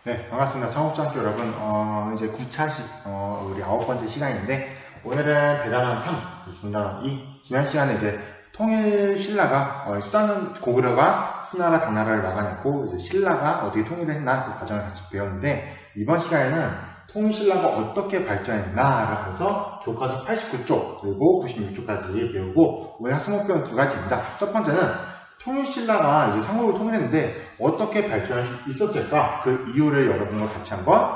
네, 반갑습니다. 창업장학교 여러분. 이제 9차 우리 9번째 시간인데, 오늘은 대단원 3, 중단원 2. 지난 시간에 이제 통일 신라가, 고구려가 수나라 당나라를 막아냈고, 이제 신라가 어떻게 통일을 했나 그 과정을 같이 배웠는데, 이번 시간에는 통일 신라가 어떻게 발전했나라고 해서 교과서 89쪽, 그리고 96쪽까지 배우고, 오늘 학습 목표는 두 가지입니다. 첫 번째는 통일신라가 이제 상국을 통일했는데 어떻게 발전할 수 있었을까? 그 이유를 여러분과 같이 한번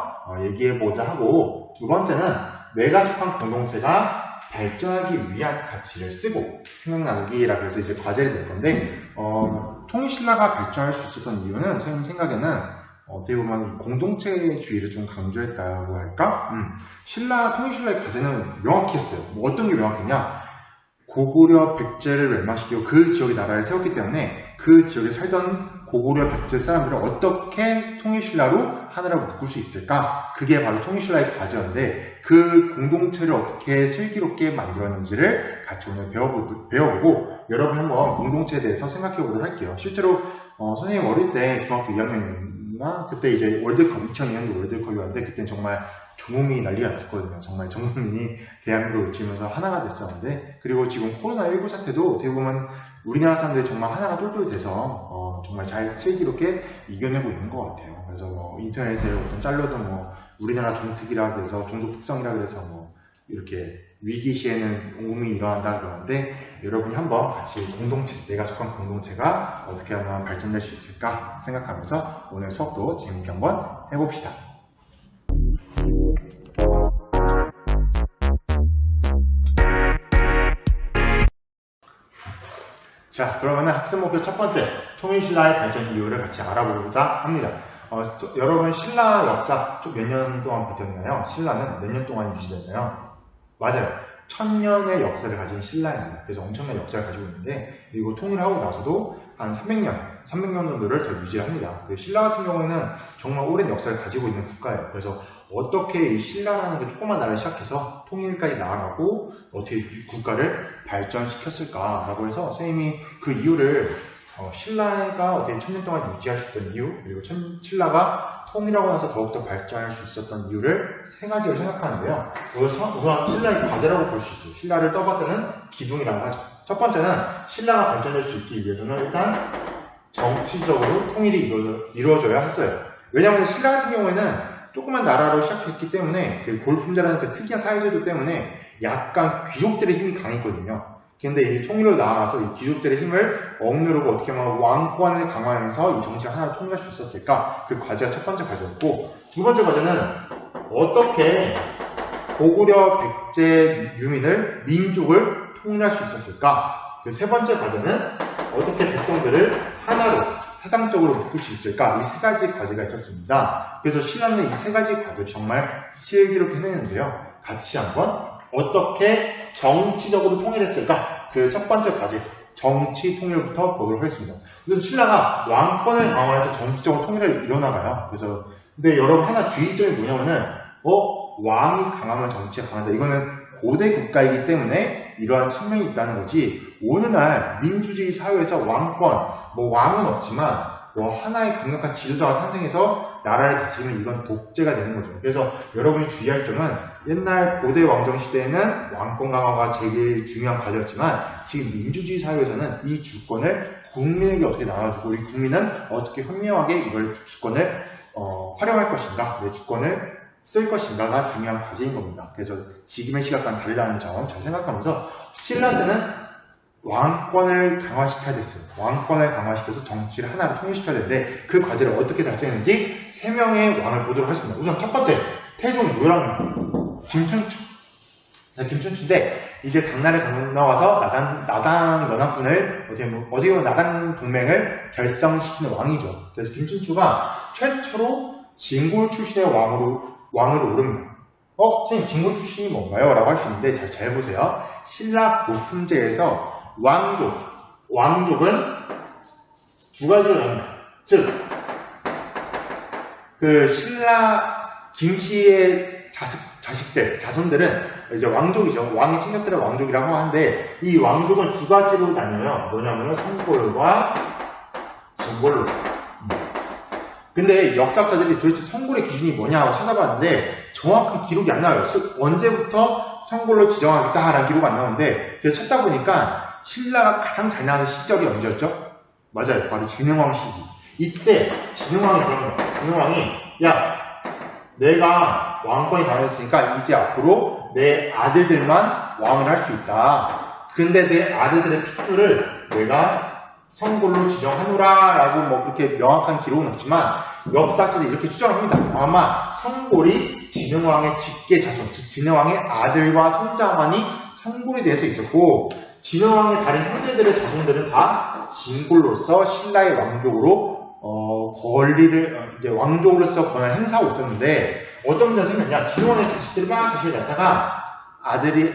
얘기해보자 하고, 두 번째는 내가 속한 공동체가 발전하기 위한 가치를 쓰고 생각나누기라고 해서 이제 과제를 낼 건데, 통일신라가 발전할 수 있었던 이유는 선생님 생각에는 어떻게 보면 공동체주의를 좀 강조했다고 할까? 통일신라의 과제는 명확히 했어요. 뭐 어떤 게 명확했냐? 고구려 백제를 멸망시키고 그 지역의 나라를 세웠기 때문에 그 지역에 살던 고구려 백제 사람들을 어떻게 통일신라로 하나라고 묶을 수 있을까? 그게 바로 통일신라의 과제였는데, 그 공동체를 어떻게 슬기롭게 만들었는지를 같이 오늘 배워보고 여러분 한번 공동체에 대해서 생각해 보도록 할게요. 실제로 선생님 어릴 때 중학교 2학년이나 그때 이제 월드컵 2002년도 월드컵이었는데, 그때는 정말 전국민이 난리가 났었거든요. 정말 전 국민이 대한민국을 외치면서 하나가 됐었는데, 그리고 지금 코로나19 사태도 어떻게 보면 우리나라 사람들이 정말 하나가 똘똘 돼서 정말 잘 슬기롭게 이겨내고 있는 것 같아요. 그래서 인터넷에 어떤 짤로도 우리나라 종특이라 그래서 종족 특성이라 그래서 이렇게 위기 시에는 온 국민이 일어난다 그러는데, 여러분이 한번 같이 공동체, 내가 속한 공동체가 어떻게 하면 발전될 수 있을까 생각하면서 오늘 수업도 재밌게 한번 해봅시다. 자, 그러면 학습 목표 첫 번째, 통일신라의 발전 이유를 같이 알아보고자 합니다. 여러분 신라 역사 쭉 몇 년 동안 버텼나요? 신라는 몇 년 동안 유지됐나요? 맞아요. 1000년의 역사를 가진 신라입니다. 그래서 엄청난 역사를 가지고 있는데, 그리고 통일하고 나서도 한 300년 정도를 더 유지합니다. 신라 같은 경우에는 정말 오랜 역사를 가지고 있는 국가예요. 그래서 어떻게 이 신라라는 그 조그만 나라를 시작해서 통일까지 나아가고 어떻게 국가를 발전시켰을까라고 해서 선생님이 그 이유를 신라가 어떻게 1000년 동안 유지할 수 있던 이유, 그리고 신라가 통일하고 나서 더욱더 발전할 수 있었던 이유를 세 가지를 생각하는데요. 우선 신라의 과제라고 볼 수 있어요. 신라를 떠받드는 기둥이라고 하죠. 첫 번째는 신라가 발전될 수 있기 위해서는 일단 정치적으로 통일이 이루어져야 했어요. 왜냐하면 신라 같은 경우에는 조그만 나라로 시작했기 때문에, 그 골품제라는 그 특이한 사회제도 때문에 약간 귀족들의 힘이 강했거든요. 근데 이 통일로 나아가서 이 귀족들의 힘을 억누르고 어떻게 하면 왕권을 강화하면서 이 정치를 하나 통일할 수 있었을까? 그 과제가 첫 번째 과제였고, 두 번째 과제는 어떻게 고구려 백제 유민을, 민족을 통일할 수 있었을까? 그 세 번째 과제는 어떻게 백성들을 하나로 사상적으로 묶을 수 있을까? 이 세 가지 과제가 있었습니다. 그래서 신라는 이 세 가지 과제를 정말 슬기롭게 해냈는데요. 같이 한번 어떻게 정치적으로 통일했을까? 그 첫 번째 과제, 정치 통일부터 보도록 하겠습니다. 그래서 신라가 왕권을 강화해서 정치적으로 통일을 이뤄나가요. 근데 여러분 하나 주의점이 뭐냐면은, 왕이 강하면 정치가 강하다. 이거는 고대 국가이기 때문에 이러한 측면이 있다는 거지, 오늘날 민주주의 사회에서 왕은 없지만 하나의 강력한 지도자가 탄생해서 나라를 다스리면 이건 독재가 되는 거죠. 그래서 여러분이 주의할 점은, 옛날 고대 왕정 시대에는 왕권 강화가 제일 중요한 과제였지만, 지금 민주주의 사회에서는 이 주권을 국민에게 어떻게 나눠주고, 이 국민은 어떻게 현명하게 이걸 주권을 활용할 것인가, 내 주권을 쓸 것인가가 중요한 과제인 겁니다. 그래서 지금의 시각과는 다르다는 점 잘 생각하면서, 신라들은 왕권을 강화시켜야 됐어요. 왕권을 강화시켜서 정치를 하나로 통일시켜야 되는데, 그 과제를 어떻게 달성했는지 3명의 왕을 보도록 하겠습니다. 우선 첫 번째, 태종 요랑 김춘추. 김춘추인데, 이제 당나라에 건너와서 나당 연합군을 어디 보면 나당 동맹을 결성시키는 왕이죠. 그래서 김춘추가 최초로 진골 출신의 왕으로 오릅니다. 선생님 진골 출신이 뭔가요? 라고 할 수 있는데, 잘 보세요. 신라 고품제에서 왕족은 두 가지로 나뉩니다. 즉, 신라 김씨의 자손들은 이제 왕족이죠. 왕의 친척들은 왕족이라고 하는데, 이 왕족은 두 가지로 나뉘어요. 뭐냐면은 성골과 진골로. 근데 역사학자들이 도대체 성골의 기준이 뭐냐고 찾아봤는데 정확한 기록이 안 나와요. 언제부터 성골로 지정하겠다라는 기록이 안 나오는데 그래서 찾다 보니까 신라가 가장 잘 나가는 시절이 언제였죠? 맞아요. 바로 진흥왕 시기. 이때 진흥왕이 그런 거예요. 진흥왕이 야 내가 왕권이 당했으니까 이제 앞으로 내 아들들만 왕을 할 수 있다. 근데 내 아들들의 핏줄을 내가 성골로 지정하노라 라고 뭐 그렇게 명확한 기록은 없지만 역사학자들이 이렇게 추정합니다. 아마 성골이 진흥왕의 직계 자손, 즉 진흥왕의 아들과 손자만이 성골이 돼서 있었고 진흥왕의 다른 형제들의 자손들은 다 진골로서 신라의 왕족으로 권리를 이제 왕족으로서 권한을 행사하고 있었는데 어떤 면에서 생각하냐 진흥왕의 자식들이 막 자식을 낳다가 아들이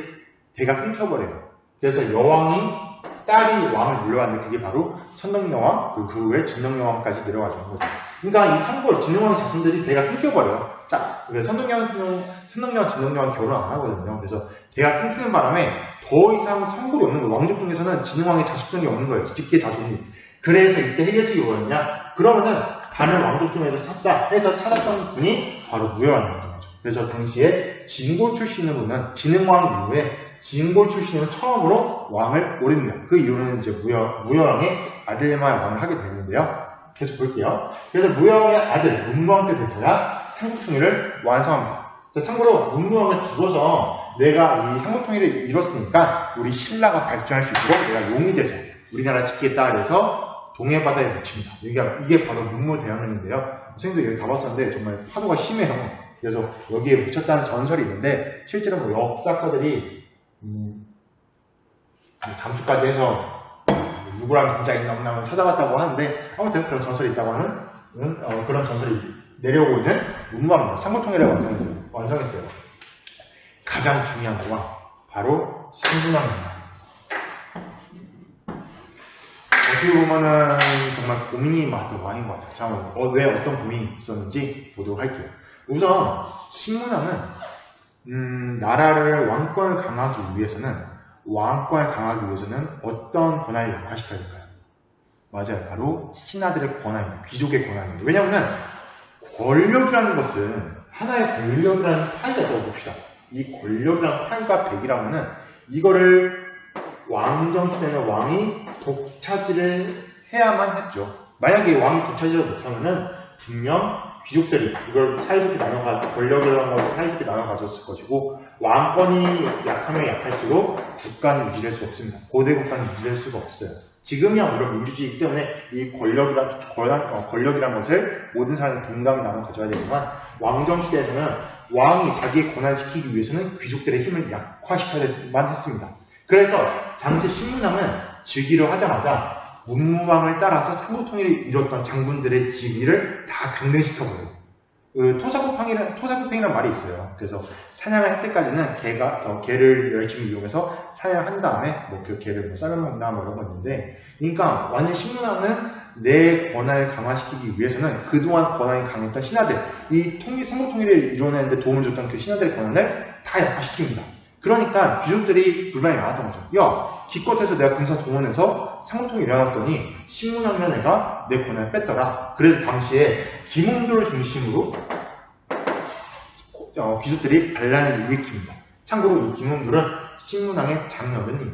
배가 끊겨버려요. 그래서 여왕이 딸이 왕을 물려왔는데 그게 바로 선덕여왕 그 후에 진덕여왕까지 내려가는 거죠. 그러니까 이 성골 진흥왕의 자손들이 배가 끊겨버려요. 자, 그래서 선덕여왕, 진덕여왕 결혼 안 하거든요. 그래서 배가 끊기는 바람에 더 이상 성골이 없는 거예요. 왕족 중에서는 진흥왕의 자식들이 없는 거예요. 직계 자손이. 그래서 이때 해결책이 뭐였냐? 그러면은 다른 왕족 중에서 찾자 해서 찾았던 분이 바로 무여왕이었던 거죠. 그래서 당시에 진골 출신으로는 진흥왕 이후에 진골 출신으로 처음으로 왕을 오릅니다. 그 이유는 이제 무여왕의 아들만 왕을 하게 되는데요. 계속 볼게요. 그래서 무여왕의 아들 문무왕 때 되쳐야 삼국통일을 완성합니다. 자, 참고로 문무왕을 두고서 내가 이 삼국통일을 이뤘으니까 우리 신라가 발전할 수 있도록 내가 용이 돼서 우리나라 짓겠다 그래서 동해바다에 묻힙니다. 이게 바로 문무대왕릉인데요. 선생님도 여기 가봤었는데 정말 파도가 심해요. 그래서 여기에 묻혔다는 전설이 있는데 실제로 뭐 역사학자들이 잠수까지 해서 누구랑 굉장히 없나 찾아봤다고 하는데 아무튼 그런 전설이 있다고 하는 그런 전설이 내려오고 있는 문무왕입니다. 삼국통일을 완성했어요. 가장 중요한 거가 바로 신분왕입니다. 어떻게 보면은 정말 고민이 많았던 왕인 것 같아요. 자, 왜 어떤 고민이 있었는지 보도록 할게요. 우선 신문왕은 나라를 왕권을 강화하기 위해서는 어떤 권한을 약화시켜야 될까요? 맞아요. 바로 신하들의 권한입니다. 귀족의 권한입니다. 왜냐하면 권력이라는 것은 하나의 권력이라는 파이가 있다고 봅시다. 이 권력이라는 파이가 100이라면은 이거를 왕정시대는 왕이 독차지를 해야만 했죠. 만약에 왕이 독차지를 못하면은 분명 귀족들이 이걸 사이좋게 권력이라는 것을 사이좋게 나눠 가졌을 것이고 왕권이 약하면 약할수록 국가는 유지될 수 없습니다. 고대 국가는 유지될 수가 없어요. 지금이야 물론 민주주의이기 때문에 이 권력이란 것을 모든 사람이 동감히 나눠 가져야 되지만 왕정시대에서는 왕이 자기의 권한을 지키기 위해서는 귀족들의 힘을 약화시켜야만 했습니다. 그래서 당시 신문왕은 즉위를 하자마자 문무왕을 따라서 삼국통일을 이뤘던 장군들의 직위를 다 강등시켜버려요. 토사구팽이라는 말이 있어요. 그래서 사냥을 할 때까지는 개를 열심히 이용해서 사냥한 다음에 그 개를 썰어먹나 이런 거 있는데, 그러니까 완전 신문왕은 내 권한을 강화시키기 위해서는 그동안 권한이 강했던 신하들, 이 삼국통일을 이뤄내는데 도움을 줬던 그 신하들의 권한을 다 약화시킵니다. 그러니까 귀족들이 불만이 많았던 거죠. 야, 기껏해서 내가 군사 동원해서 삼국통일 일어났더니 신문왕이라는 애가 내 권한을 뺐더라. 그래서 당시에 김웅도를 중심으로 귀족들이 반란을 일으킵니다. 참고로 이 김웅도는 신문왕의 장녀변이에요.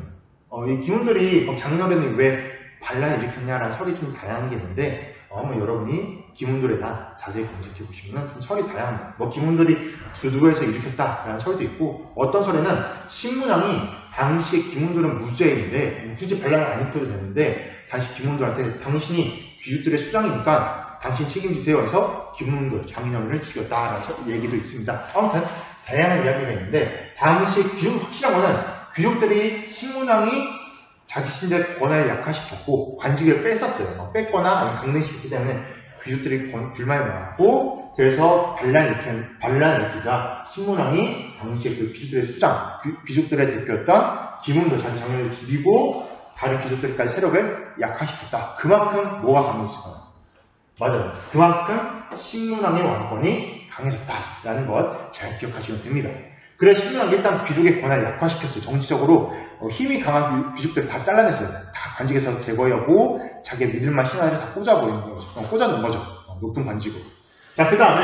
이 김웅돌이 장녀변이 왜 반란을 일으켰냐라는 설이 좀 다양한 게 있는데 한번 여러분이 김웅돌에 대한 자세히 검색해 보시면 좀 설이 다양합니다. 김웅돌이 누구에서 일으켰다라는 설도 있고, 어떤 설에는 신문왕이 당시에 김웅돌은 무죄인데 굳이 반란을 안 일으켜도 되는데 당시 김웅돌한테 당신이 귀족들의 수장이니까 당신 책임지세요 해서 김웅돌 장인어른을 죽였다라는 얘기도 있습니다. 아무튼 다양한 이야기가 있는데 당시 확실한 거는 귀족들이 신문왕이 자기 신들의 권한을 약화시켰고 관직을 뺐었어요. 뺐거나 아니면 강등시켰기 때문에 귀족들이 불만이 많았고, 그래서 반란을 일으키자 신문왕이 당시에 그 귀족들의 수장, 귀족들의 대표였던 김웅도 자기 장녀를 죽이고 다른 귀족들까지 세력을 약화시켰다. 그만큼 뭐가 강했을까요? 맞아요. 그만큼 신문왕의 왕권이 강해졌다라는 것 잘 기억하시면 됩니다. 그래서 신문왕이 일단 귀족의 권한을 약화시켰어요. 정치적으로 힘이 강한 귀족들을 다 잘라냈어요. 다 관직에서 제거하고 자기 믿을만 신하를 다 꽂아놓은 거죠. 높은 관직으로. 자, 그 다음에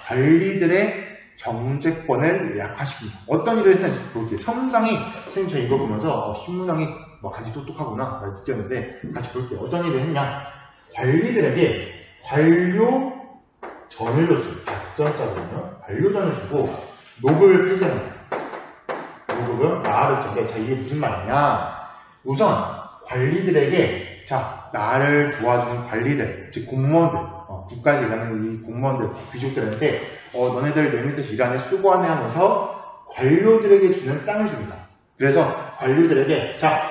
관리들의 경제권을 약화시킵니다. 어떤 일을 했는지 볼게요. 신문왕이, 선생님 저 이거 보면서 신문왕이 간지 똑똑하구나 라고 느꼈는데 같이 볼게요. 어떤 일을 했냐. 관리들에게 관료전을 줬어요. 작전자거든요. 관료전을 주고 노급을 폐지합니다. 노급은 나를 준대. 자, 이게 무슨 말이냐. 우선 관리들에게 자, 나를 도와주는 관리들, 즉 공무원들, 국가에서 일하는 이 공무원들, 귀족들한테 너네들 내 밑에서 일하네, 수고하네 하면서 관료들에게 주는 땅을 줍니다. 그래서 관료들에게 자,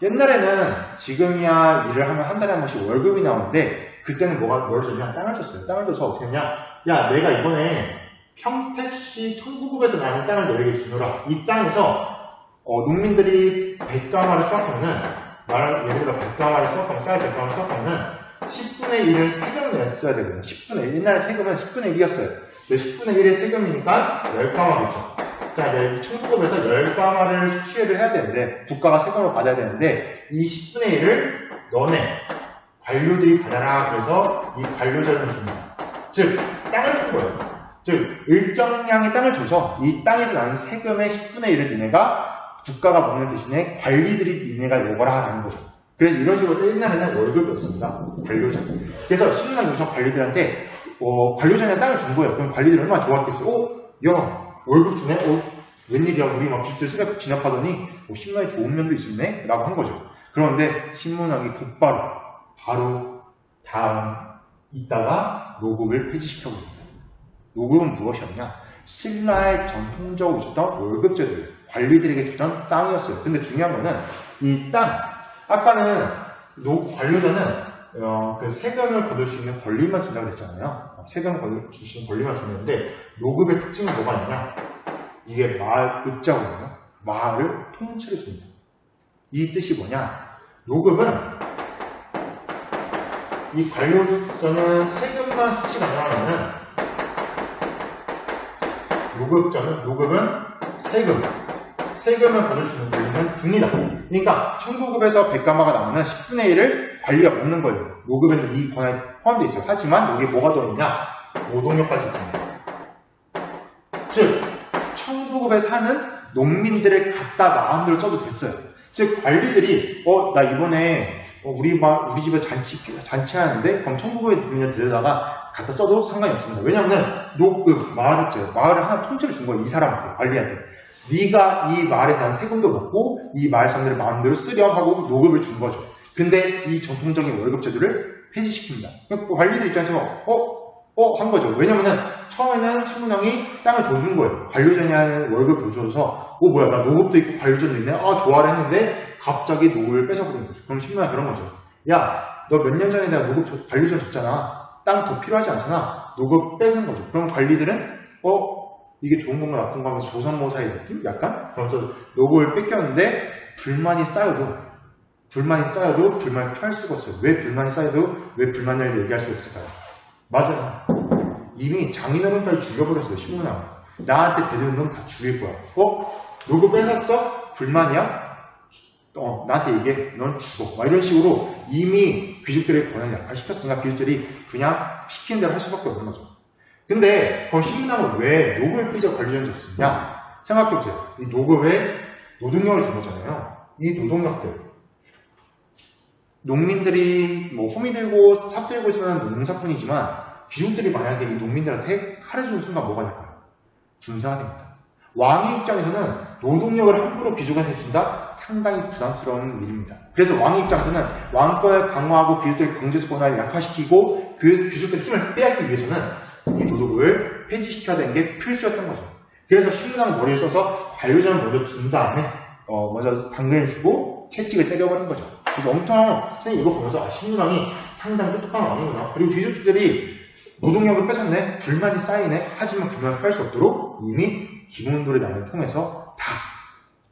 옛날에는 지금이야 일을 하면 한 달에 한 번씩 월급이 나오는데 그때는 뭘 줬냐? 땅을 줬어요. 땅을 줘서 어떻게 했냐? 야, 내가 이번에 평택시 청구급에서 나는 땅을 너에게 주노라. 이 땅에서 농민들이 100가마를 수확하면은 예를 들어 100가마를 수확하면 쌀 100가마를 수확하면은 10분의 1을 세금을 냈어야 되거든요. 10분의 1. 옛날에 세금은 10분의 1이었어요. 10분의 1의 세금이니까 10가마겠죠. 자, 이제 청구급에서 10가마를 취해를 해야 되는데 국가가 세금을 받아야 되는데 이 10분의 1을 너네 관료들이 받아라. 그래서 이 관료전을 줍니다. 즉 땅을 준 거예요. 즉 일정량의 땅을 줘서 이 땅에서 나는 세금의 10분의 1을 니네가 국가가 먹는 대신에 관리들이 니네가 먹어라 하는 거죠. 그래서 이런 식으로 옛날에는 월급이 없습니다. 관료전. 그래서 신문왕 우선 관리들한테 관료전에 땅을 준 거예요. 그럼 관리들이 얼마나 좋았겠어요. 야 월급 주네? 웬일이야. 우리 막 기술 생각 진압하더니 신문왕이 좋은 면도 있었네? 라고 한 거죠. 그런데 신문왕이 곧바로 다음 있다가 노급을 폐지시켜버립니다. 노급은 무엇이었냐? 신라의 전통적으로 있었던 월급제도예요. 관리들에게 주던 땅이었어요. 근데 중요한 거는 이 땅, 아까는 관료자는 그 세금을 거둘 수 있는 권리만 준다고 했잖아요. 세금을 거둘 수 있는 권리만 주는데 노급의 특징은 뭐가 있냐? 이게 마을 읍자거든요. 마을을 통째로 줍니다. 이 뜻이 뭐냐? 노급은 이 관료자는 세금만 수치 가능하면은 노급은 세금을 거둘 수 있는 권리는 줍니다. 그러니까 청구급에서 100가마가 나오면 10분의 1을 관리가 먹는 거예요. 노급에는 이 권한이 포함되어 있어요. 하지만 여기에 뭐가 더 있냐? 노동력까지 있습니다. 즉 청구급에 사는 농민들을 갖다 마음대로 써도 됐어요. 즉 관리들이 나 이번에 우리 집에 잔치하는데 그럼 청구급에 그냥 데려다가 갖다 써도 상관이 없습니다. 왜냐하면 마을을 하나 통째로 준 거예요. 이 사람한테, 관리한테. 네가 이 마을에 대한 세금도 받고 이 마을 사람들을 마음대로 쓰렴 하고 노급을 준 거죠. 근데 이 전통적인 월급 제도를 폐지시킵니다. 그러니까 관리들 입장에서 한 거죠. 왜냐면은 처음에는 신문왕이 땅을 줘준 거예요. 관료전이 하는 월급을 줘서 뭐야 나 노급도 있고 관료전도 있네. 좋아라 했는데 갑자기 노급을 뺏어버린 거죠. 그럼 신문왕이 그런 거죠. 야 너 몇 년 전에 내가 관료전 줬잖아. 땅 더 필요하지 않잖아. 노급 빼는 거죠. 그럼 관리들은 이게 좋은 건가 나쁜 건가 하면서 조선모사의 느낌? 약간? 그러면서 노급을 뺏겼는데 불만이 쌓여도 불만을 피할 수가 없어요. 왜 불만이 쌓여도 왜 불만을 얘기할 수 없을까요? 맞아요. 이미 장인어른까지 죽여버렸어요. 신문왕. 나한테 대드는 놈 다 죽일 거야. 노급 뺏었어? 불만이야? 나한테 얘기해. 넌 죽어. 막 이런 식으로 이미 귀족들의 권한을 약화시켰으니까 귀족들이 그냥 시키는 대로 할 수밖에 없는 거죠. 근데 그럼 신문왕은 왜 노급을 폐지하고 관료전을 줬느냐? 생각해보세요. 이 노급에 노동력을 준 거잖아요. 이 노동력들 농민들이 호미 들고 삽 들고 있으면 농사꾼이지만 귀족들이 만약에 이 농민들한테 칼을 주는 순간 뭐가 될까요? 군사가 됩니다. 왕의 입장에서는 노동력을 함부로 귀족한테 준다? 상당히 부담스러운 일입니다. 그래서 왕의 입장에서는 왕권을 강화하고 귀족들의 경제적 권한을 약화시키고 그 귀족들의 힘을 빼앗기 위해서는 이 노동을 폐지시켜야 되는 게 필수였던 거죠. 그래서 신문왕 머리를 써서 관료전을 먼저 준 다음에 먼저 당근을 주고 채찍을 때려버린 거죠. 그래서 엄청 선생님 이거 보면서 신문왕이 상당히 똑똑한 왕이구나. 그리고 귀족들이 노동력을 뺏었네, 불만이 쌓이네. 하지만 불만을 피할 수 없도록 이미 기본도를 통해서 다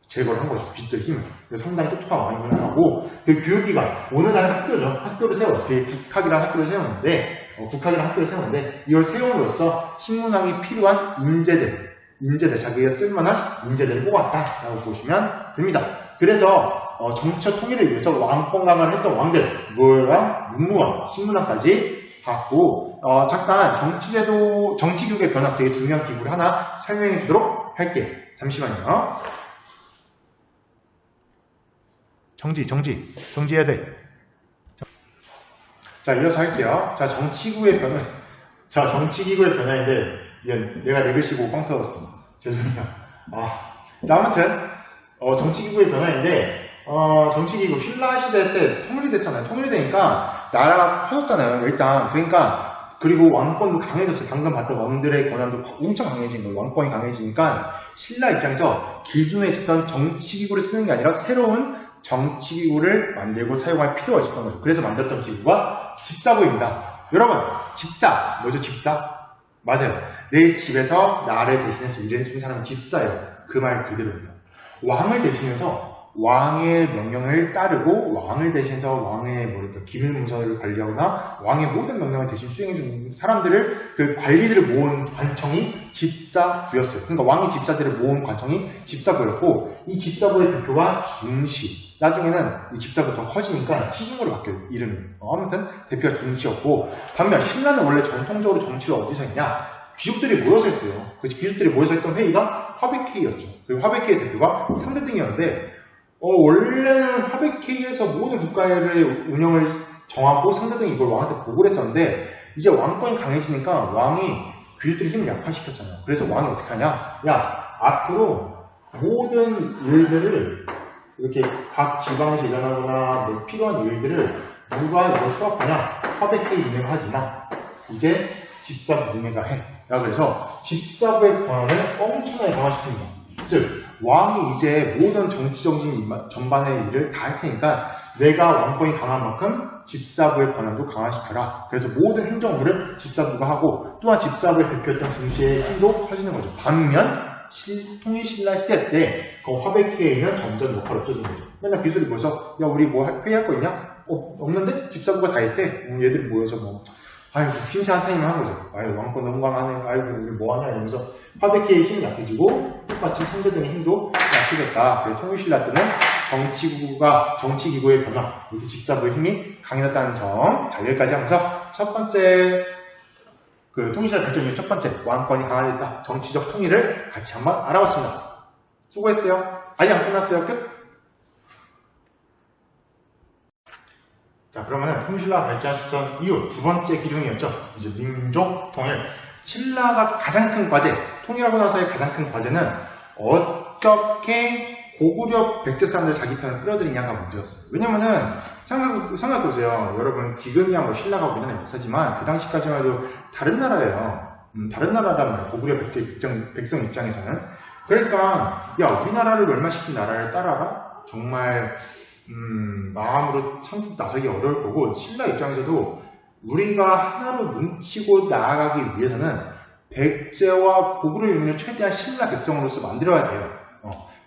제거를 한 거죠. 귀족들의 힘을. 그래서 상당히 똑똑한 왕이구나 하고 그 교육기관, 오늘날 학교죠. 학교를 세워요. 국학이라는 학교를 세우는데 이걸 세움으로써 신문왕이 필요한 인재들, 자기가 쓸만한 인재들을 뽑았다라고 보시면 됩니다. 그래서 정치적 통일을 위해서 왕권강을 했던 왕들, 무왕, 문무왕, 신문왕까지 갖고 잠깐 정치교육의 변화 되게 중요한 기구를 하나 설명해 주도록 할게요. 잠시만요. 정지해야 돼. 자, 이어서 할게요. 자, 정치기구의 변화인데, 내가 내 글씨고 뻥 터졌습니다. 죄송해요. 자, 아무튼, 정치기구의 변화인데, 정치기구, 신라 시대 때 통일이 됐잖아요. 통일이 되니까, 나라가 커졌잖아요. 일단, 그러니까, 그리고 왕권도 강해졌어요. 방금 봤던 왕들의 권한도 엄청 강해진 거예요. 왕권이 강해지니까, 신라 입장에서 기존에 있었던 정치기구를 쓰는 게 아니라, 새로운 정치기구를 만들고 사용할 필요가 있었던 거죠. 그래서 만들었던 기구가 집사부입니다. 여러분, 집사, 뭐죠 집사? 맞아요. 내 집에서 나를 대신해서 일을 해주는 사람은 집사예요. 그 말 그대로입니다. 왕을 대신해서 왕의 명령을 따르고 왕을 대신해서 왕의 기밀문서를 관리하거나 왕의 모든 명령을 대신 수행해주는 사람들을 그 관리들을 모은 관청이 집사부였어요. 그러니까 왕이 집사들을 모은 관청이 집사부였고 이 집사부의 대표가 김씨. 나중에는 이 집사부가 더 커지니까 시중으로 바뀌어요. 이름이. 아무튼 대표가 김씨였고 반면 신라는 원래 전통적으로 정치가 어디서 했냐? 귀족들이 모여서 했어요. 그래서 귀족들이 모여서 했던 회의가 화백회의였죠. 그 화백회의 대표가 상대등이었는데 원래는 화백회의에서 모든 국가의 운영을 정하고 상대등이 이걸 왕한테 보고를 했었는데 이제 왕권이 강해지니까 왕이 귀족들의 힘을 약화시켰잖아요. 그래서 왕이 어떻게 하냐? 야, 앞으로 모든 일들을 이렇게 각 지방에서 일어나거나 필요한 일들을 누가 이걸 수업하냐? 화백회의 운영을 하지만 이제 집사부 니네가 해. 그래서 집사부의 권한을 엄청나게 강화시킵니다. 즉 왕이 이제 모든 정치적인 전반의 일을 다 할 테니까 내가 왕권이 강한 만큼 집사부의 권한도 강화시켜라. 그래서 모든 행정부를 집사부가 하고 또한 집사부의 대표였던 김씨의 힘도 커지는 거죠. 반면 통일신라 시대 때 그 화백회의는 점점 역할이 없어진 거죠. 맨날 귀족들이 모여서 야 우리 뭐 회의할 거 있냐? 없는데? 집사부가 다 했대. 얘들이 모여서 아이고 흰새 한타임을 한 거죠. 아이고 왕권 너무 강하네. 아이고 우리 뭐하냐 이러면서 화백회의 힘이 약해지고 똑같이 상대등의 힘도 약해졌다. 그래서 통일신라 때는 정치기구의 변화, 이렇게 집사부의 힘이 강해졌다는 점. 자, 여기까지 하면서 첫 번째 통일신라 결정의 첫 번째 왕권이 강화됐다. 정치적 통일을 같이 한번 알아봤습니다. 수고했어요. 아직 안 끝났어요. 끝. 자, 그러면 통일신라가 발전했던 이유 두 번째 기둥이었죠. 이제 민족 통일. 신라가 가장 큰 과제, 통일하고 나서의 가장 큰 과제는 어떻게 고구려 백제 사람들 자기 편을 끌어들이냐가 문제였어요. 왜냐면은 생각해보세요. 여러분 지금이야 뭐 신라가 우리나라의 역사지만 그 당시까지만 해도 다른 나라예요. 다른 나라단 말이에요. 고구려 백성 입장에서는. 그러니까 야 우리나라를 멸망시킨 나라를 따라가? 정말 마음으로 참 나서기 어려울 거고 신라 입장에서도 우리가 하나로 뭉치고 나아가기 위해서는 백제와 고구려 유민을 최대한 신라 백성으로서 만들어야 돼요.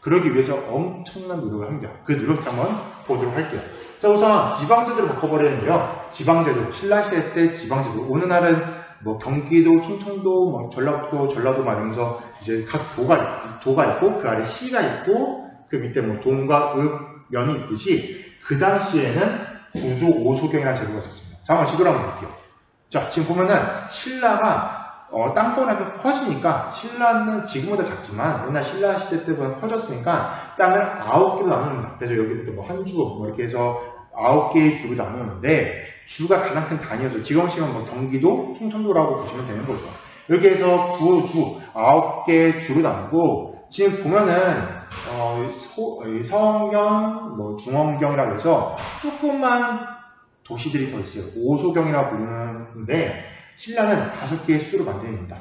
그러기 위해서 엄청난 노력을 합니다. 그 노력 한번 보도록 할게요. 자, 우선 지방제도를 바꿔버리는데요. 지방제도, 신라시대 때 지방제도. 어느 날은 뭐 경기도, 충청도, 뭐 전라도 말하면서 이제 각 도가 있고 그 아래 시가 있고 그 밑에 뭐 동과 읍, 면이 있듯이 그 당시에는 구조 오소경이라는 제도가 있었습니다. 자, 한번 지도를 한번 볼게요. 자, 지금 보면은 신라가 땅덩어리가 커지니까 신라는 지금보다 작지만 옛날 신라 시대 때보다 커졌으니까 땅을 9개로 나눕니다. 그래서 여기부터 뭐 한 주 뭐 이렇게 해서 9개의 주로 나누는데 주가 가장 큰 단위여서 지금 시면 뭐 경기도, 충청도라고 보시면 되는 거죠. 여기 해서 9개의 주로 나누고 지금 보면은 서경, 뭐 중원경이라고 해서 조그만 도시들이 더 있어요. 오소경이라고 부르는데 신라는 5개의 수도로 만듭니다.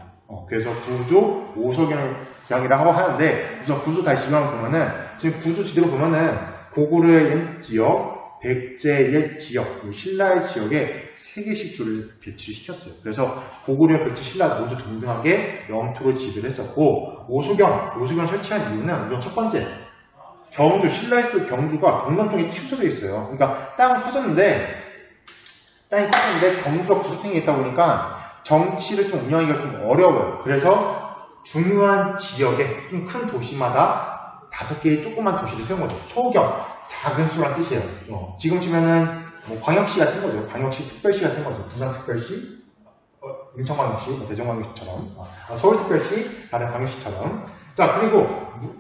그래서 구조, 오소경이라고 하는데 우선 구조 다시 지도를 보면은 지금 구조 지도로 보면은 고구려의 옛 지역, 백제의 옛 지역, 신라의 지역에 3개씩 줄을 배치를 시켰어요. 그래서 고구려, 백제, 신라 모두 동등하게 영토로 지배를 했었고 오소경 설치한 이유는 우선 첫 번째 경주, 신라의 경주가 동남쪽에 치우쳐져 있어요. 그러니까 땅이 커졌는데 경주가 구석탱이에 있다 보니까 정치를 좀 운영하기가 좀 어려워요. 그래서 중요한 지역에 좀 큰 도시마다 5개의 조그만 도시를 세운 거죠. 소경, 작은 수란 뜻이에요. 지금 치면은 뭐 광역시 같은 거죠. 광역시 특별시 같은 거죠. 부산 특별시, 인천광역시, 대전광역시처럼, 서울특별시, 다른 광역시처럼. 자, 그리고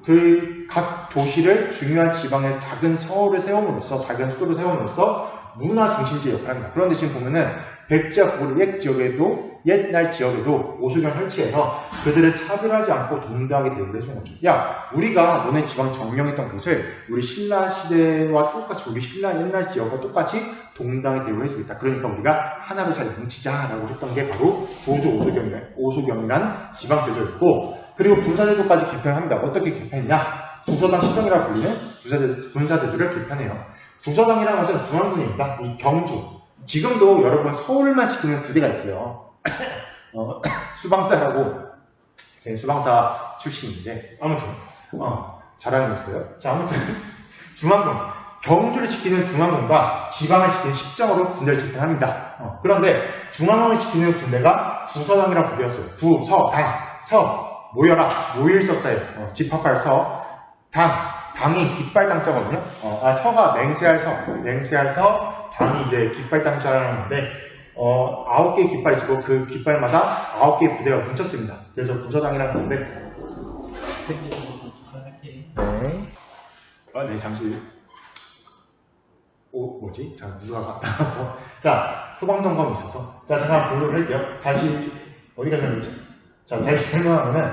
그 각 도시를 중요한 지방의 작은 서울을 세움으로써, 작은 수도를 세움으로써 문화 중심지 역할을 합니다. 그런데 지금 보면은 백지와 고구려 옛날 지역에도 오수경을 설치해서 그들을 차별하지 않고 동등하게 대우를 해주는 거죠. 야, 우리가 너네 지방 점령했던 것을 우리 신라 시대와 똑같이, 우리 신라 옛날 지역과 똑같이 동등하게 대우를 해주겠다. 그러니까 우리가 하나로 잘 뭉치자라고 했던 게 바로 구조 오수경이란 지방제도였고, 그리고 군사제도까지 개편합니다. 어떻게 개편했냐? 부서당 시정이라고 불리는 군사제도를 개편해요. 부서당이라는 것은 중앙군입니다. 이 경주. 지금도 여러분 서울만 지키는 부대가 있어요. 수방사라고, 제 수방사 출신인데, 아무튼, 자랑이었어요. 자, 아무튼, 중앙군. 경주를 지키는 중앙군과 지방을 지키는 십정으로 군대를 집행합니다. 그런데 중앙군을 지키는 군대가 부서당이라는 부대였어요. 부서당, 모여라, 모일석자예요. 집합할 서, 당이 깃발당자거든요. 서가 맹세할 서, 당이 이제 깃발당자라는 건데, 9개의 깃발이 있고, 그 깃발마다 9개의 부대가 뭉쳤습니다. 그래서 부서당이라는 건데, 네, 잠시, 뭐지? 자, 누가 갔다 와서. 자, 소방점검이 있어서. 자, 잠깐 분류를 할게요. 다시, 어디가 잘못죠? 자, 다시 설명하면은,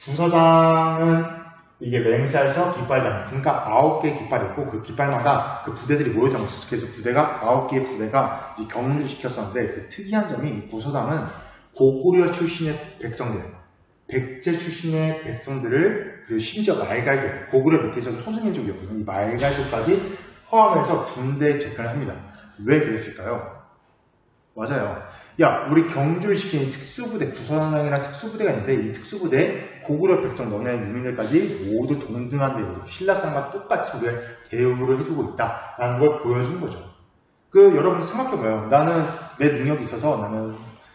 부서당은 이게 맹세할서 깃발당, 그러니까 9개의 깃발이 있고, 그 깃발마다 그 부대들이 모였던 거죠. 그래서 부대가, 9개의 부대가 이제 경주를 시켰었는데, 그 특이한 점이 부서당은 고구려 출신의 백성들, 백제 출신의 백성들을, 그리고 심지어 말갈족, 고구려 밑에서도 소수민족이었거든요. 이 말갈족까지 포함해서 군대 재편을 합니다. 왜 그랬을까요? 맞아요. 야, 우리 경주를 시킨 특수부대, 부서당이라는 특수부대가 있는데, 이 특수부대 고구려 백성, 너네 유민들까지 모두 동등한 대우, 신라상과 똑같이 우리가 대우를 해주고 있다라는 걸 보여준 거죠. 여러분 생각해봐요. 나는 내 능력이 있어서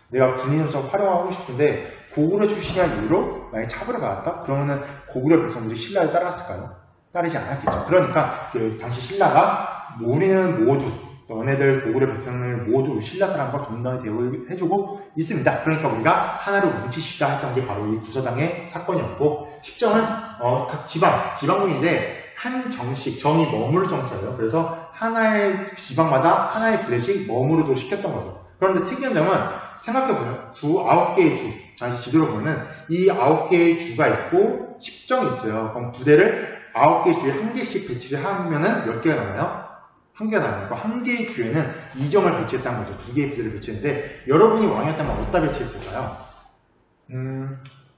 내가 군인으로서 활용하고 싶은데, 고구려 출신이라는 이유로 만약에 차별을 받았다? 그러면은 고구려 백성들이 신라를 따랐을까요? 따르지 않았겠죠. 그러니까 당시 신라가 우리는 모두 너네들 고구려 백성을 모두 신라 사람과 동등하게 대우해주고 있습니다. 그러니까 우리가 하나로 뭉치시다 했던 게 바로 이 부서당의 사건이었고, 십정은 각 지방군인데 한 정식, 정이 머무를 정자예요. 그래서 하나의 지방마다 하나의 부대씩 머무르도록 시켰던 거죠. 그런데 특이한 점은 생각해보면 9개의 주, 자, 지도로 보면 이 9개의 주가 있고 십정이 있어요. 그럼 부대를 9개의 주에 한 개씩 배치를 하면은 몇 개가 나와요? 한 개가 나와요. 한 개의 주에는 2정을 배치했다는 거죠. 2개의 부대를 배치했는데, 여러분이 왕이었다면 어디다 배치했을까요?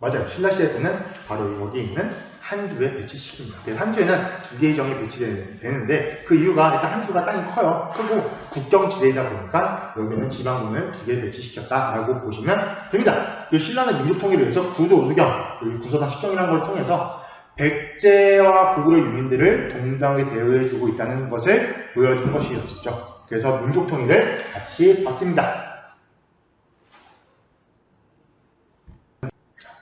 맞아요. 신라 시대 때는 바로 여기 있는 한 주에 배치시킵니다. 그래서 한 주에는 2개의 정이 배치되는데, 그 이유가 일단 한 주가 땅이 커요. 크고 국경지대이다 보니까 여기는 지방군을 2개 배치시켰다라고 보시면 됩니다. 신라는 민족통일을 위해서 구조 오수경, 그리고 구서당 십정이라는 걸 통해서 백제와 고구려 유민들을 동등하게 대우해주고 있다는 것을 보여준 것이었죠. 그래서 민족통일을 같이 봤습니다.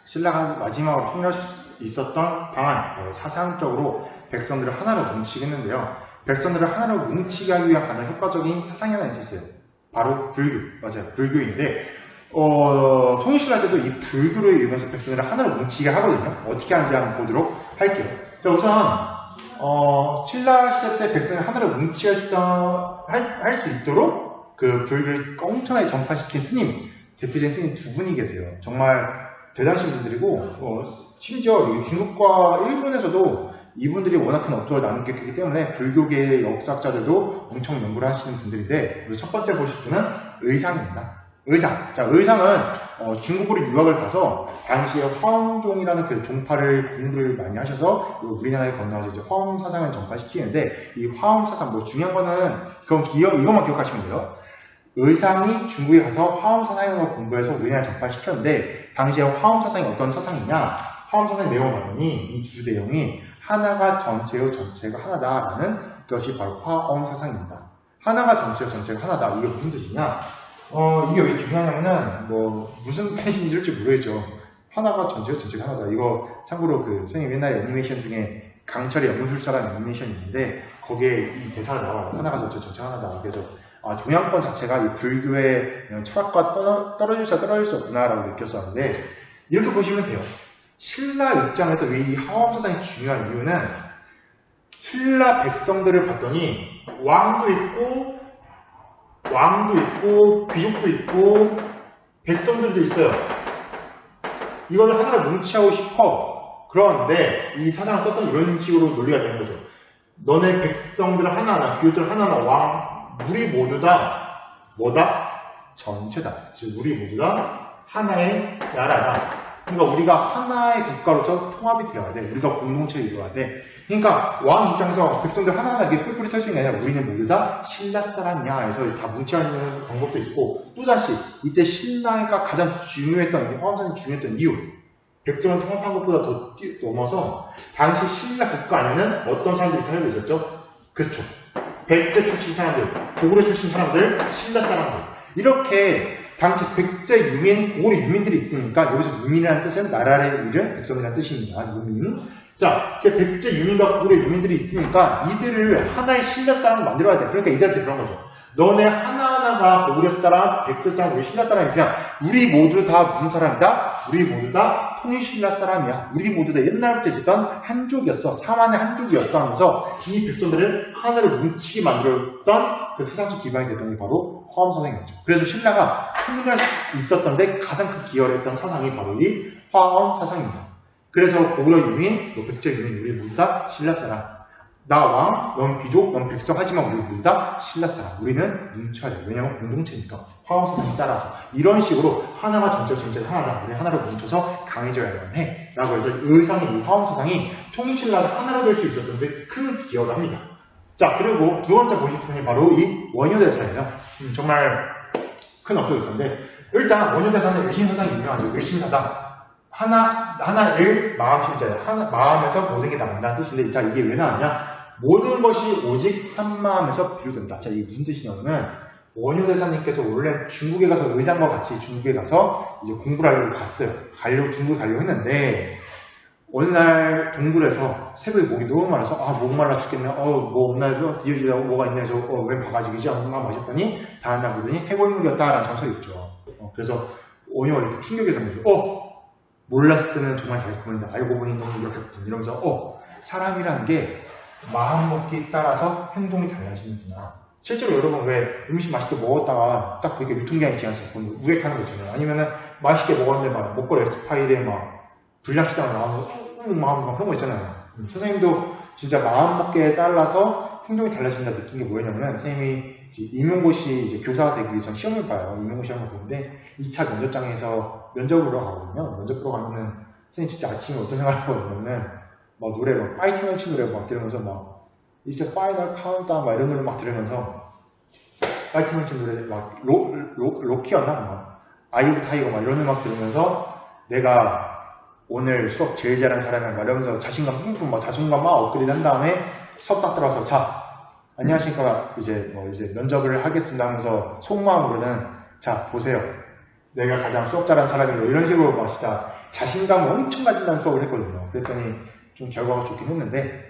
신라가 마지막으로 통일할 수 있었던 방안, 사상적으로 백성들을 하나로 뭉치게 했는데요. 백성들을 하나로 뭉치게 하기 위한 가장 효과적인 사상이 하나 있었어요. 바로 불교. 맞아요. 불교인데, 통일신라 때도 이 불교를 이용해서 백성들을 하나로 뭉치게 하거든요. 어떻게 하는지 한번 보도록 할게요. 자, 우선, 신라 시대 때 백성을 하나로 뭉치게 할 수 있도록 그 불교를 꽁천하게 전파시킨 스님, 대표적인 스님 두 분이 계세요. 정말 대단하신 분들이고, 심지어 여기 중국과 일본에서도 이분들이 워낙 큰 업적을 나누기 때문에 불교계의 역사학자들도 엄청 연구를 하시는 분들인데, 우리 첫 번째 보실 분은 의상입니다. 자, 의상은 중국으로 유학을 가서 당시에 화엄종이라는 그 종파를 공부를 많이 하셔서 우리나라에 건너와서 이제 화엄 사상을 전파시키는데, 이 화엄 사상, 중요한 거는 이것만 기억하시면 돼요. 의상이 중국에 가서 화엄 사상을 공부해서 우리나라에 전파시켰는데, 당시에 화엄 사상이 어떤 사상이냐? 화엄 사상의 내용을 봤더니 이 두 내용이 하나가 전체요, 전체가 하나다라는 것이 바로 화엄 사상입니다. 하나가 전체요, 전체가 하나다. 이게 무슨 뜻이냐? 이게 왜 중요하냐면은, 무슨 뜻인지 모르겠죠. 하나가 전체요, 전체가 하나다. 이거, 참고로 선생님 옛날에 애니메이션 중에 강철의 연금술사라는 애니메이션이 있는데, 거기에 이 대사가 나와요. 하나가 전체, 전체가 하나다. 그래서, 동양권 자체가 이 불교의 철학과 떨어질 수 없구나라고 느꼈었는데, 이렇게 보시면 돼요. 신라 입장에서 왜 이 화엄사상이 중요한 이유는, 신라 백성들을 봤더니 왕도 있고 귀족도 있고 백성들도 있어요. 이거를 하나로 뭉치하고 싶어. 그런데 이 사상을 썼던 이런 식으로 논리가 되는 거죠. 너네 백성들 하나하나, 귀족들 하나하나, 왕, 우리 모두 다 뭐다? 전체다. 즉 우리 모두 다 하나의 나라다. 그러니까 우리가 하나의 국가로서 통합이 되어야 돼. 우리가 공동체를 이루어야 돼. 그러니까 왕 입장에서 백성들 하나하나 이렇게 뿔뿔이 털 수 있는 게 아니라 우리는 모두 다 신라 사람이야 해서 다 뭉치하는 방법도 있고, 또다시 이때 신라가 가장 중요했던, 화엄사상이 중요했던 이유, 백성을 통합한 것보다 더 넘어서 당시 신라 국가 안에는 어떤 사람들이 살고 있었죠? 그렇죠. 백제 출신 사람들, 고구려 출신 사람들, 신라 사람들, 이렇게 당시 백제 유민, 고구려 유민들이 있으니까, 여기서 유민이라는 뜻은 나라를 잃은 백성이라는 뜻입니다. 유민. 자, 백제 유민과 고구려 유민들이 있으니까 이들을 하나의 신라 사람을 만들어야 돼. 그러니까 이들한테 그런 거죠. 너네 하나하나가 고구려 사람, 백제 사람, 우리 신라 사람이 그냥 우리 모두 다 무슨 사람이다? 우리 모두 다 통일신라 사람이야. 우리 모두 다 옛날부터 있었던 한족이었어. 사만의 한족이었어 하면서 이 백성들을 하나로 뭉치게 만들었던 그 사상적 기반이 됐던 게 바로 화엄사상이었죠. 그래서 신라가 통일할 수 있었던데 가장 큰 기여를 했던 사상이 바로 이 화엄사상입니다. 그래서 고구려 유민, 백제 유민, 우리 모두 다 신라 사람. 나 왕, 넌 귀족, 넌 백성, 하지만 우리 모두 다 신라 사람. 우리는 뭉쳐야 돼. 왜냐면 공동체니까. 화엄사상에 따라서. 이런 식으로 하나가 전체 하나다. 우리 하나로 뭉쳐서 강해져야만 해. 라고 해서 의상이, 이 화엄사상이 통일신라를 하나로 될 수 있었던 데 큰 기여를 합니다. 자, 그리고 두 번째 보실 분이 바로 이 원효대사예요. 정말 큰 업적이 있었는데, 일단 원효대사는 의신사상이 유명하죠. 의신사상. 하나를 마음심자예요. 마음에서 모든 게 나온다는 뜻인데, 자, 이게 왜 나왔냐? 모든 것이 오직 한 마음에서 비롯된다. 자, 이게 무슨 뜻이냐면, 원효대사님께서 원래 중국에 가서 의장과 같이 중국에 가서 이제 공부를 하려고 갔어요. 중국에 가려고 했는데, 어느 날 동굴에서 새벽에 목이 너무 말라서, 목 말라 죽겠네. 오늘 뒤에지라고 뭐가 있네. 왜 바가지기지? 하고 마셨더니, 다음날 보더니 해골물이었다라는 전설이 있죠. 그래서 원효가 이렇게 충격이 된 거죠. 몰랐을 때는 정말 달콤한데 알고 보니 너무 이렇겠군. 이러면서 사람이라는 게 마음먹기에 따라서 행동이 달라지는구나. 실제로 여러분 왜 음식 맛있게 먹었다가 딱 그렇게 유통기한이 지나서 우액하는 거 있잖아요. 아니면은 맛있게 먹었는데 막 먹고 엑스파일에 막 불량식당을 나와서 마음 그런 거 있잖아요. 선생님도 진짜 마음먹기에 따라서 행동이 달라진다 느낀 게 뭐였냐면, 선생님이 임용고시 이제 교사가 되기 전 시험을 봐요. 임용고시 시험을 보는데 2차 면접장에서 면접을 보러 가거든요. 면접 보러 가면은 선생님 진짜 아침에 어떤 생각을 하거든요. 막 노래 막 파이팅 넘치는 노래 막 들으면서 막 It's a final countdown 막 이런 노래 막 들으면서 파이팅 넘치는 노래 막 로키였나? 막 아이브 타이거 막 이런 음악 들으면서 내가 오늘 수업 제일 잘하는 사람이야 막 이러면서 자신감 뿜뿜 막 자존감 막 업그레이드 한 다음에 수업 딱 들어가서 자 안녕하십니까. 이제 면접을 하겠습니다 하면서 속마음으로는, 자, 보세요. 내가 가장 수업 잘하는 사람이고, 이런 식으로 막 진짜 자신감을 엄청 가진다는 수업을 했거든요. 그랬더니 좀 결과가 좋긴 했는데,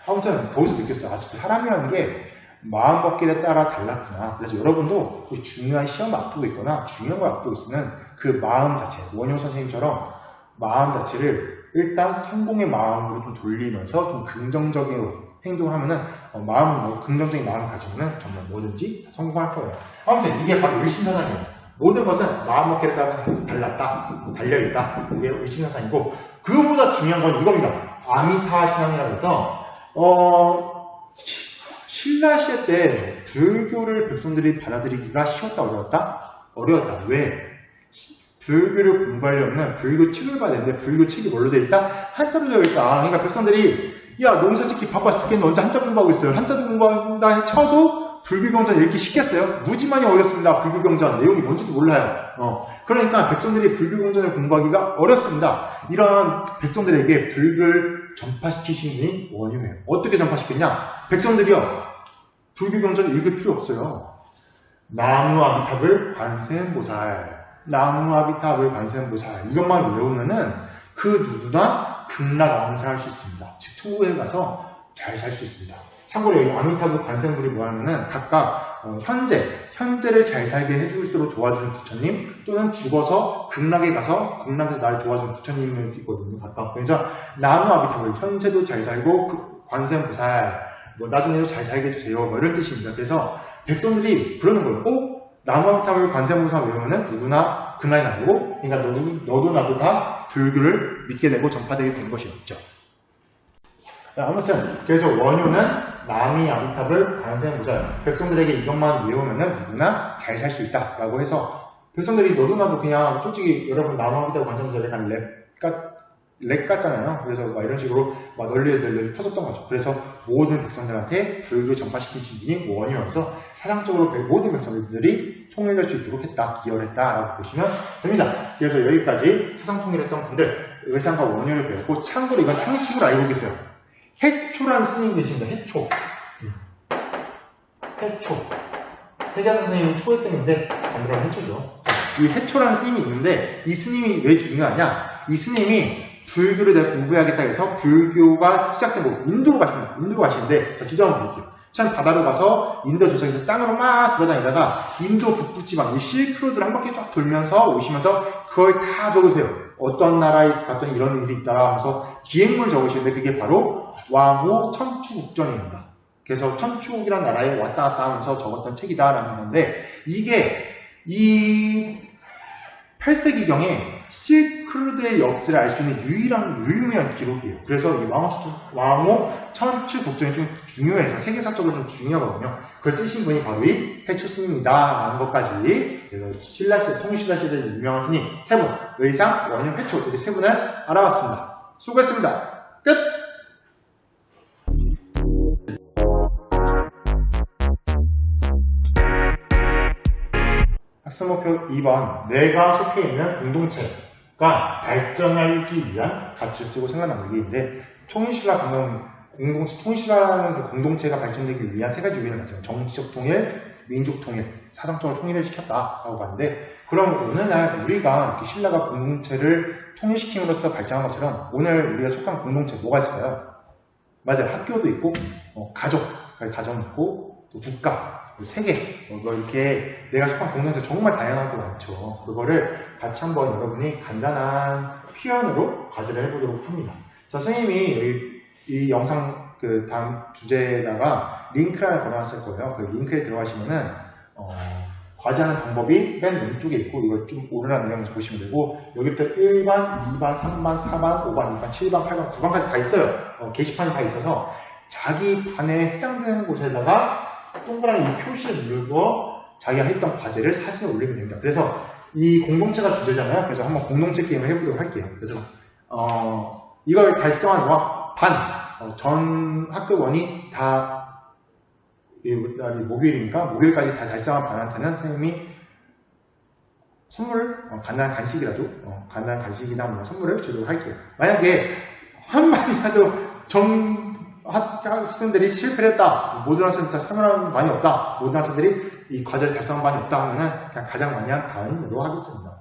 아무튼 거기서 느꼈어요. 진짜 사람이라는 게 마음먹기에 따라 달랐구나. 그래서 여러분도 그 중요한 시험 앞두고 있거나 중요한 걸 앞두고 있으면 그 마음 자체, 원효 선생님처럼 마음 자체를 일단 성공의 마음으로 좀 돌리면서 좀 긍정적으로 행동하면은, 긍정적인 마음을 가지면은 정말 뭐든지 성공할 거예요. 아무튼 이게 바로 의신사상이에요. 모든 것은 마음먹기에 따라 달려있다. 이게 의신사상이고, 그거보다 중요한 건 이겁니다. 아미타 신앙이라고 해서, 신라 시대 때 불교를 백성들이 받아들이기가 쉬웠다, 어려웠다? 어려웠다. 왜? 불교를 공부하려면 불교 책을 봐야 되는데, 불교 책이 뭘로 되어 있다? 한자로 되어 있다. 그러니까 백성들이 야, 농사 짓기 바빠 죽겠는데 언제 한자 공부하고 있어요. 한자 공부한다 쳐도 불교경전 읽기 쉽겠어요? 무지만이 어렵습니다. 불교경전 내용이 뭔지도 몰라요. 그러니까 백성들이 불교경전을 공부하기가 어렵습니다. 이런 백성들에게 불교를 전파시키신 분이 원효예요. 어떻게 전파시켰냐? 백성들이요, 불교경전을 읽을 필요 없어요. 나무아미탑을 관세음보살, 나무아미탑을 관세음보살, 이것만 외우면은 그 누구나 극락왕사할 수 있습니다. 즉 천국에 가서 잘 살 수 있습니다. 참고로 여기 아미타부 관세음불이 뭐냐면은 각각 현재를 잘 살게 해줄수록 도와주는 부처님, 또는 죽어서 극락에 가서 극락에서 나를 도와주는 부처님을 있거든요. 각각. 그래서 나무 아미타부, 현재도 잘 살고 관세음보살, 뭐 나중에도 잘 살게 해주세요, 뭐 이런 뜻입니다. 그래서 백성들이 그러는 거예요. 나무 아미타부 관세음보살 외우면은 누구나 극락에 가고, 그러니까 너도 나도 다 불교를 믿게 되고 전파되게 된 것이었죠. 아무튼 그래서 원효는 나미 아미타불 관세음보살, 백성들에게 이것만 외우면은 누구나 잘 살 수 있다 라고 해서, 백성들이 너도 나도 그냥 솔직히 여러분 나무 아미타불 관세음보살 약간 렉 같잖아요. 그래서 막 이런 식으로 막 널리 퍼졌던 거죠. 그래서 모든 백성들한테 불교 전파시키신 분이 원효여서 사상적으로 모든 백성들이 통일될 수 있도록 했다, 기여했다라고 보시면 됩니다. 그래서 여기까지 사상 통일했던 분들, 의상과 원효를 배웠고, 참고로 이건 상식으로 알고 계세요. 해초라는 스님이 계십니다. 해초. 세계사 선생님이 초일생인데 반대로 해초죠. 이 해초라는 스님이 있는데, 이 스님이 왜 중요하냐? 이 스님이 불교를 내가 공부해야겠다 해서 불교가 시작된 거, 인도로 가시는데, 자, 지도 한번 볼게요. 참 바다로 가서 인도 조상에서 땅으로 막 돌아다니다가 인도 북부지방, 이 실크로드를 한 바퀴 쫙 돌면서 오시면서 그걸 다 적으세요. 어떤 나라에 갔더니 이런 일이 있다라 하면서 기행문을 적으시는데, 그게 바로 왕후 천추국전입니다. 그래서 천추국이라는 나라에 왔다 갔다 하면서 적었던 책이다라는 건데, 이게 이 8세기경에 실크로드의 역사를 알 수 있는 유일무이한 기록이에요. 그래서 이 왕후 천추국전이 좀 중요해서 세계사적으로 좀 중요하거든요. 그걸 쓰신 분이 바로 이 해초 스님이다라는 것까지, 그래서 통일신라 시대의 유명한 스님 세 분, 의상, 원효, 해초, 이렇게 세 분을 알아봤습니다. 수고했습니다. 끝! 학습목표 2번, 내가 속해 있는 공동체가 발전하기 위한 가치를 쓰고 생각 나누기인데, 통일신라라는 그 공동체가 발전되기 위한 세 가지 요인을 가지고, 정치적 통일, 민족 통일, 사상적으로 통일을 시켰다라고 봤는데, 그럼 오늘날 우리가 이렇게 신라가 공동체를 통일시킴으로써 발전한 것처럼 오늘 우리가 속한 공동체 뭐가 있을까요? 맞아요. 학교도 있고, 가정 있고, 또 국가, 세계, 이렇게 내가 속한 공동체 정말 다양하고 많죠. 그거를 같이 한번 여러분이 간단한 표현으로 과제를 해보도록 합니다. 자, 선생님이 이 영상 그 다음 주제에다가 링크를 걸어놨을 거예요. 그 링크에 들어가시면은 과제하는 방법이 맨 왼쪽에 있고, 이거 좀 오르락 내리면서 보시면 되고, 여기부터 1반, 2반, 3반, 4반, 5반, 6반, 7반, 8반, 9반까지 다 있어요. 게시판이 다 있어서 자기 반에 해당되는 곳에다가 동그라미 이 표시를 누르고 자기가 했던 과제를 사진을 올리면 됩니다. 그래서 이 공동체가 주제잖아요. 그래서 한번 공동체 게임을 해보도록 할게요. 그래서 이걸 달성한 전 학급원이 다 목요일이니까 목요일까지 다 달성한 반한테는 선생님이 선물, 간단한 간식이라도 간단한 간식이나 뭐 선물을 주도록 할게요. 만약에 한마디라도 학생들이 실패를 했다, 모든 학생들 참여한 많이 없다, 모든 학생들이 이 과제를 달성한 많이 없다 하면은 그냥 가장 많이 한 다음으로 하겠습니다.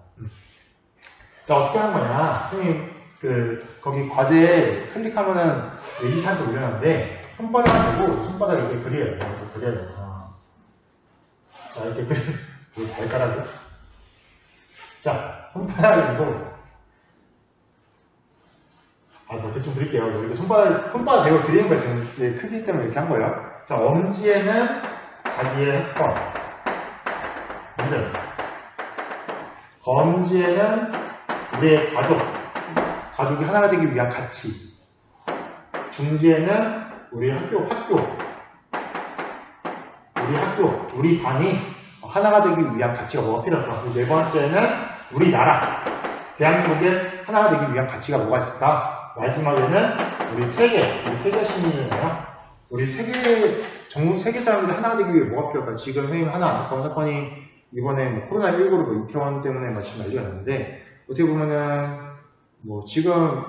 자, 어떻게 하는 거냐? 선생님, 거기 과제에 클릭하면은 예시사한테 올려놨는데, 손바닥을 들고, 손바닥을 이렇게 그려요. 이렇게 그려요. 자, 이렇게 그려요. 발가락을. 자, 손바닥을 들고, 대충 드릴게요. 이렇게 손바닥 대고 그리는 거예요. 지금 크기 때문에 이렇게 한 거예요. 자, 엄지에는 자기의 학번. 검지에는 우리의 가족이 하나가 되기 위한 가치. 중지에는 우리 학교. 우리 반이 하나가 되기 위한 가치가 뭐가 필요할까? 네 번째는 우리 나라. 대한민국에 하나가 되기 위한 가치가 뭐가 있을까? 마지막에는 우리 세계 시민이잖아요. 우리 전국 세계 사람들이 하나가 되기 위해 뭐가 필요할까? 지금 선생님 하나 안타까운 사건이 이번에 코로나19로 이태원 때문에 마침 난리가 났는데, 어떻게 보면은, 지금,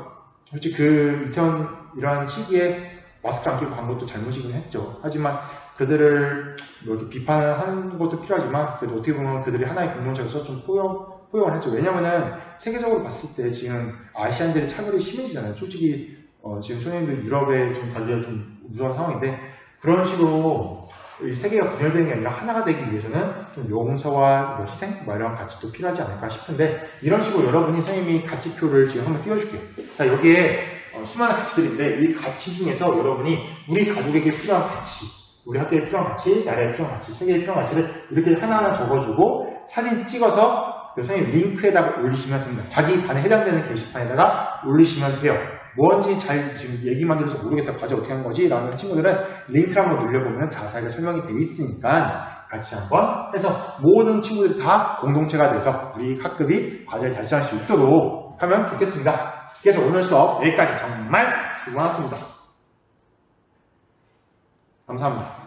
솔직히 이태원 이러한 시기에 마스크 안 끼고 간 것도 잘못이긴 했죠. 하지만 그들을 이렇게 비판하는 것도 필요하지만, 그래도 어떻게 보면 그들이 하나의 공동체로서 좀 포용을 했죠. 왜냐면은 세계적으로 봤을 때 지금 아시안들의 차별이 심해지잖아요. 솔직히 지금 선생님들 유럽에 좀 관리가 좀 무서운 상황인데, 그런 식으로 이 세 개가 분열되는 게 아니라 하나가 되기 위해서는 좀 용서와 뭐 희생, 뭐 이런 가치도 필요하지 않을까 싶은데, 이런 식으로 여러분이 선생님이 가치표를 지금 한번 띄워줄게요. 자, 여기에 수많은 가치들인데 이 가치 중에서 여러분이 우리 가족에게 필요한 가치, 우리 학교에 필요한 가치, 나라에 필요한 가치, 세계에 필요한 가치를 이렇게 하나하나 적어주고 사진 찍어서 선생님 링크에다가 올리시면 됩니다. 자기 반에 해당되는 게시판에다가 올리시면 돼요. 뭔지 잘 지금 얘기만 들어서 모르겠다, 과제 어떻게 하는 거지? 라는 친구들은 링크를 한번 눌려보면 자세하게 설명이 되어 있으니까 같이 한번 해서 모든 친구들이 다 공동체가 돼서 우리 학급이 과제를 달성할 수 있도록 하면 좋겠습니다. 그래서 오늘 수업 여기까지 정말 수고 많았습니다. 감사합니다.